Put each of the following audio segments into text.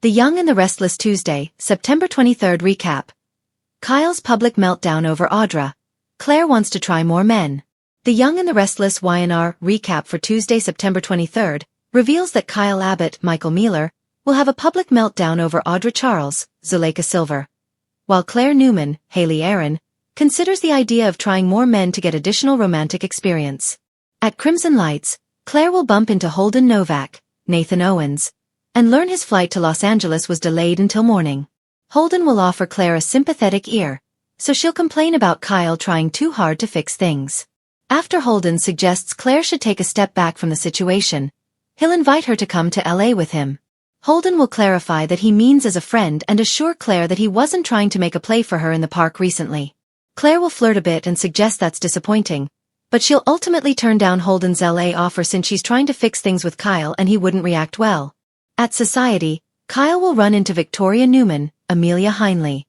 The Young and the Restless Tuesday, September 23rd recap. Kyle's public meltdown over Audra. Claire wants to try more men. The Young and the Restless YNR recap for Tuesday, September 23rd, reveals that Kyle Abbott, Michael Mealer, will have a public meltdown over Audra Charles, Zuleika Silver. While Claire Newman, Haley Aaron, considers the idea of trying more men to get additional romantic experience. At Crimson Lights, Claire will bump into Holden Novak, Nathan Owens, and learn his flight to Los Angeles was delayed until morning. Holden will offer Claire a sympathetic ear, so she'll complain about Kyle trying too hard to fix things. After Holden suggests Claire should take a step back from the situation, he'll invite her to come to LA with him. Holden will clarify that he means as a friend and assure Claire that he wasn't trying to make a play for her in the park recently. Claire will flirt a bit and suggest that's disappointing, but she'll ultimately turn down Holden's LA offer since she's trying to fix things with Kyle and he wouldn't react well. At Society, Kyle will run into Victoria Newman, Amelia Heinley,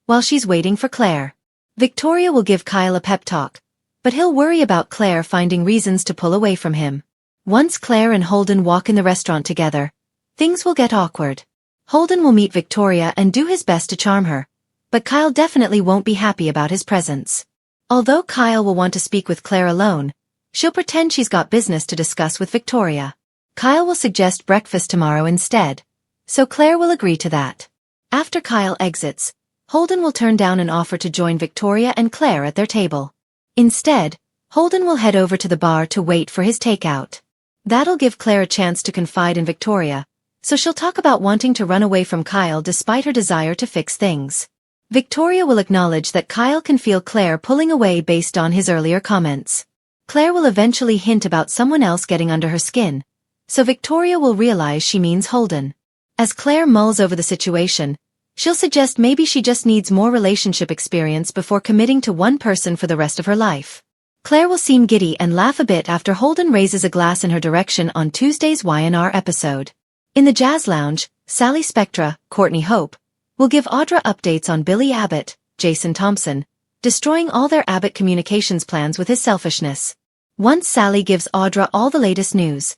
while she's waiting for Claire. Victoria will give Kyle a pep talk, but he'll worry about Claire finding reasons to pull away from him. Once Claire and Holden walk in the restaurant together, things will get awkward. Holden will meet Victoria and do his best to charm her, but Kyle definitely won't be happy about his presence. Although Kyle will want to speak with Claire alone, she'll pretend she's got business to discuss with Victoria. Kyle will suggest breakfast tomorrow instead, so Claire will agree to that. After Kyle exits, Holden will turn down an offer to join Victoria and Claire at their table. Instead, Holden will head over to the bar to wait for his takeout. That'll give Claire a chance to confide in Victoria, so she'll talk about wanting to run away from Kyle despite her desire to fix things. Victoria will acknowledge that Kyle can feel Claire pulling away based on his earlier comments. Claire will eventually hint about someone else getting under her skin, so Victoria will realize she means Holden. As Claire mulls over the situation, she'll suggest maybe she just needs more relationship experience before committing to one person for the rest of her life. Claire will seem giddy and laugh a bit after Holden raises a glass in her direction on Tuesday's YNR episode. In the Jazz Lounge, Sally Spectra, Courtney Hope, will give Audra updates on Billy Abbott, Jason Thompson, destroying all their Abbott communications plans with his selfishness. Once Sally gives Audra all the latest news,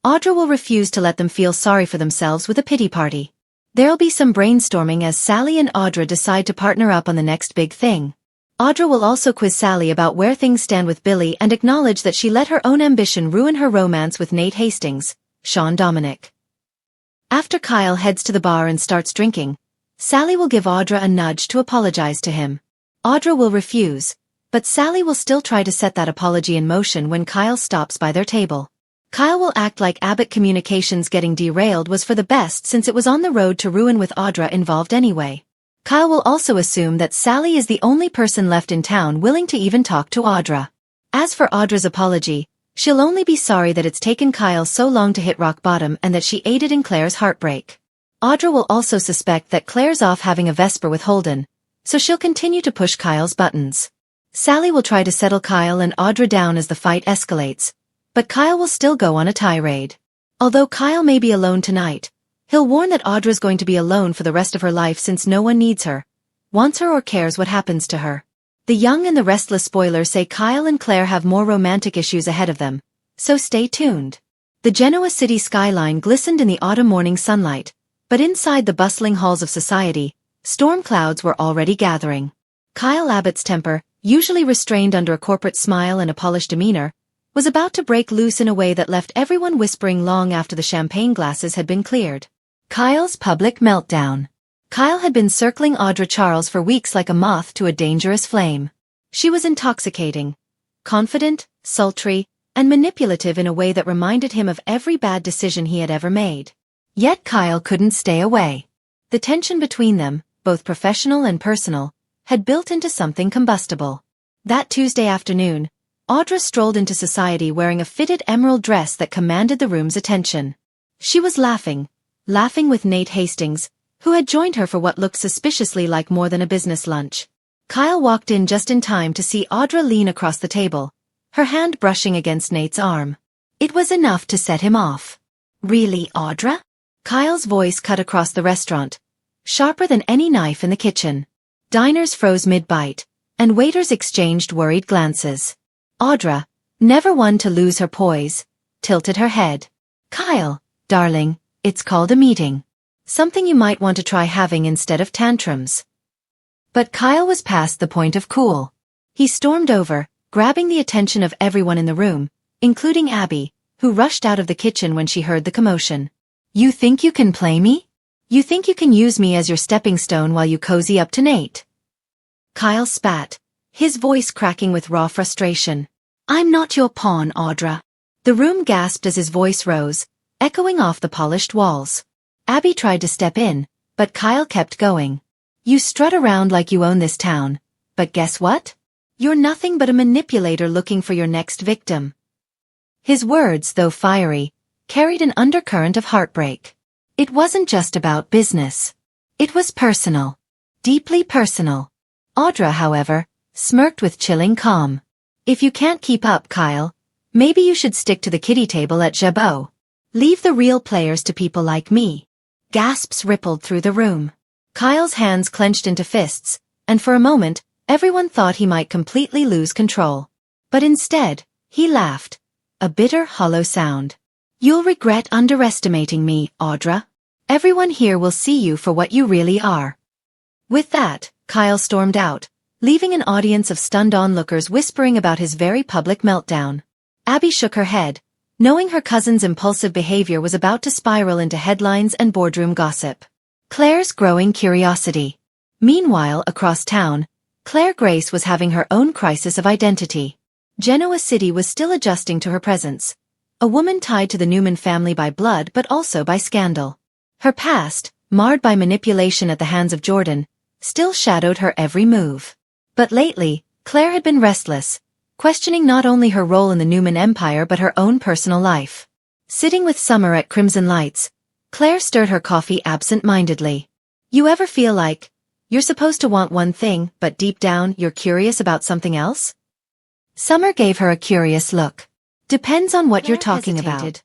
Audra will refuse to let them feel sorry for themselves with a pity party. There'll be some brainstorming as Sally and Audra decide to partner up on the next big thing. Audra will also quiz Sally about where things stand with Billy and acknowledge that she let her own ambition ruin her romance with Nate Hastings, Sean Dominic. After Kyle heads to the bar and starts drinking, Sally will give Audra a nudge to apologize to him. Audra will refuse, but Sally will still try to set that apology in motion when Kyle stops by their table. Kyle will act like Abbott Communications getting derailed was for the best since it was on the road to ruin with Audra involved anyway. Kyle will also assume that Sally is the only person left in town willing to even talk to Audra. As for Audra's apology, she'll only be sorry that it's taken Kyle so long to hit rock bottom and that she aided in Claire's heartbreak. Audra will also suspect that Claire's off having a Vesper with Holden, so she'll continue to push Kyle's buttons. Sally will try to settle Kyle and Audra down as the fight escalates, but Kyle will still go on a tirade. Although Kyle may be alone tonight, he'll warn that Audra's going to be alone for the rest of her life since no one needs her, wants her or cares what happens to her. The Young and the Restless spoilers say Kyle and Claire have more romantic issues ahead of them, so stay tuned. The Genoa city skyline glistened in the autumn morning sunlight, but inside the bustling halls of society, storm clouds were already gathering. Kyle Abbott's temper, usually restrained under a corporate smile and a polished demeanor, was about to break loose in a way that left everyone whispering long after the champagne glasses had been cleared. Kyle's public meltdown. Kyle had been circling Audra Charles for weeks like a moth to a dangerous flame. She was intoxicating, confident, sultry, and manipulative in a way that reminded him of every bad decision he had ever made. Yet Kyle couldn't stay away. The tension between them, both professional and personal, had built into something combustible. That Tuesday afternoon, Audra strolled into society wearing a fitted emerald dress that commanded the room's attention. She was laughing with Nate Hastings, who had joined her for what looked suspiciously like more than a business lunch. Kyle walked in just in time to see Audra lean across the table, her hand brushing against Nate's arm. It was enough to set him off. "Really, Audra?" Kyle's voice cut across the restaurant, sharper than any knife in the kitchen. Diners froze mid-bite, and waiters exchanged worried glances. Audra, never one to lose her poise, tilted her head. "Kyle, darling, it's called a meeting." Something you might want to try having instead of tantrums. But Kyle was past the point of cool. He stormed over, grabbing the attention of everyone in the room, including Abby, who rushed out of the kitchen when she heard the commotion. You think you can play me? You think you can use me as your stepping stone while you cozy up to Nate? Kyle spat, his voice cracking with raw frustration. I'm not your pawn, Audra. The room gasped as his voice rose, echoing off the polished walls. Abby tried to step in, but Kyle kept going. You strut around like you own this town, but guess what? You're nothing but a manipulator looking for your next victim. His words, though fiery, carried an undercurrent of heartbreak. It wasn't just about business. It was personal. Deeply personal. Audra, however, smirked with chilling calm. If you can't keep up, Kyle, maybe you should stick to the kiddie table at Jabot. Leave the real players to people like me. Gasps rippled through the room. Kyle's hands clenched into fists, and for a moment, everyone thought he might completely lose control. But instead, he laughed. A bitter, hollow sound. You'll regret underestimating me, Audra. Everyone here will see you for what you really are. With that, Kyle stormed out, leaving an audience of stunned onlookers whispering about his very public meltdown. Abby shook her head, knowing her cousin's impulsive behavior was about to spiral into headlines and boardroom gossip. Claire's growing curiosity. Meanwhile, across town, Claire Grace was having her own crisis of identity. Genoa City was still adjusting to her presence. A woman tied to the Newman family by blood but also by scandal. Her past, marred by manipulation at the hands of Jordan, still shadowed her every move. But lately, Claire had been restless, questioning not only her role in the Newman empire but her own personal life. Sitting with Summer at Crimson Lights, Claire stirred her coffee absent-mindedly. You ever feel like you're supposed to want one thing, but deep down you're curious about something else? Summer gave her a curious look. Depends on what you're talking about.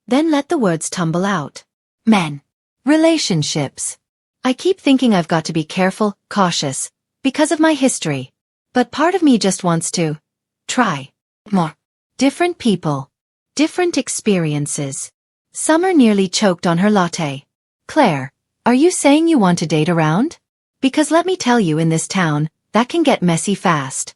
Then let the words tumble out. Men. Relationships. I keep thinking I've got to be careful, cautious, because of my history. But part of me just wants to try more. Different people. Different experiences. Summer nearly choked on her latte. Claire, are you saying you want to date around? Because let me tell you, in this town, that can get messy fast.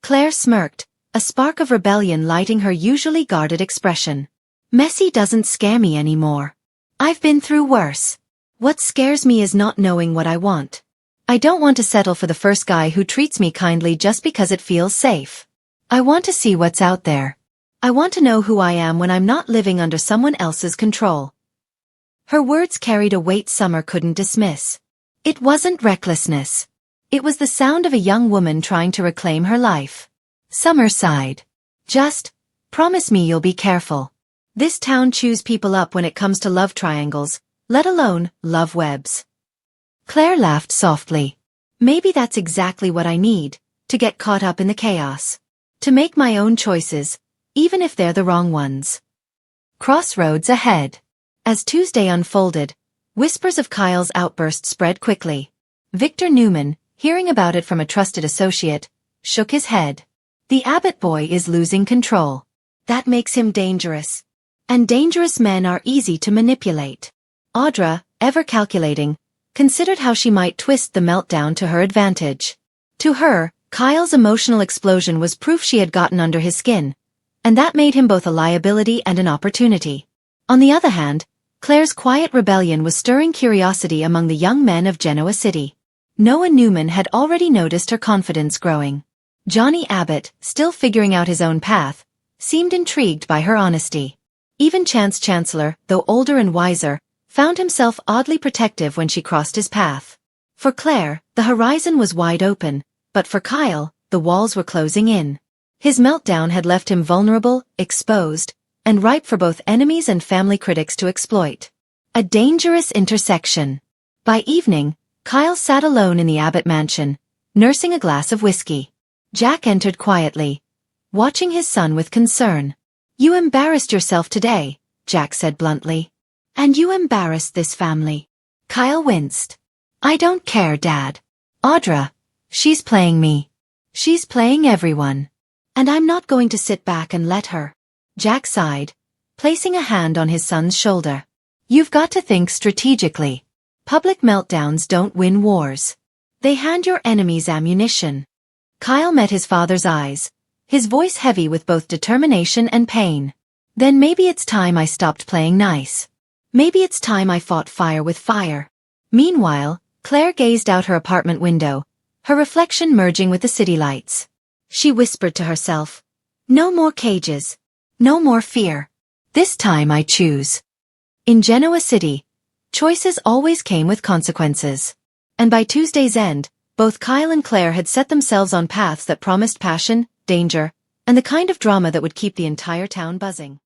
Claire smirked, a spark of rebellion lighting her usually guarded expression. Messy doesn't scare me anymore. I've been through worse. What scares me is not knowing what I want. I don't want to settle for the first guy who treats me kindly just because it feels safe. I want to see what's out there. I want to know who I am when I'm not living under someone else's control. Her words carried a weight Summer couldn't dismiss. It wasn't recklessness. It was the sound of a young woman trying to reclaim her life. Summer sighed. Just promise me you'll be careful. This town chews people up when it comes to love triangles, let alone love webs. Claire laughed softly. Maybe that's exactly what I need, to get caught up in the chaos. To make my own choices, even if they're the wrong ones. Crossroads ahead. As Tuesday unfolded, whispers of Kyle's outburst spread quickly. Victor Newman, hearing about it from a trusted associate, shook his head. The Abbott boy is losing control. That makes him dangerous. And dangerous men are easy to manipulate. Audra, ever calculating, considered how she might twist the meltdown to her advantage. To her, Kyle's emotional explosion was proof she had gotten under his skin, and that made him both a liability and an opportunity. On the other hand, Claire's quiet rebellion was stirring curiosity among the young men of Genoa City. Noah Newman had already noticed her confidence growing. Johnny Abbott, still figuring out his own path, seemed intrigued by her honesty. Even Chance Chancellor, though older and wiser, found himself oddly protective when she crossed his path. For Claire, the horizon was wide open, but for Kyle, the walls were closing in. His meltdown had left him vulnerable, exposed, and ripe for both enemies and family critics to exploit. A dangerous intersection. By evening, Kyle sat alone in the Abbott mansion, nursing a glass of whiskey. Jack entered quietly, watching his son with concern. You embarrassed yourself today, Jack said bluntly. And you embarrassed this family. Kyle winced. I don't care, Dad. Audra, she's playing me. She's playing everyone. And I'm not going to sit back and let her. Jack sighed, placing a hand on his son's shoulder. You've got to think strategically. Public meltdowns don't win wars. They hand your enemies ammunition. Kyle met his father's eyes, his voice heavy with both determination and pain. Then maybe it's time I stopped playing nice. Maybe it's time I fought fire with fire. Meanwhile, Claire gazed out her apartment window, her reflection merging with the city lights. She whispered to herself, "No more cages. No more fear. This time I choose." In Genoa City, choices always came with consequences. And by Tuesday's end, both Kyle and Claire had set themselves on paths that promised passion, danger, and the kind of drama that would keep the entire town buzzing.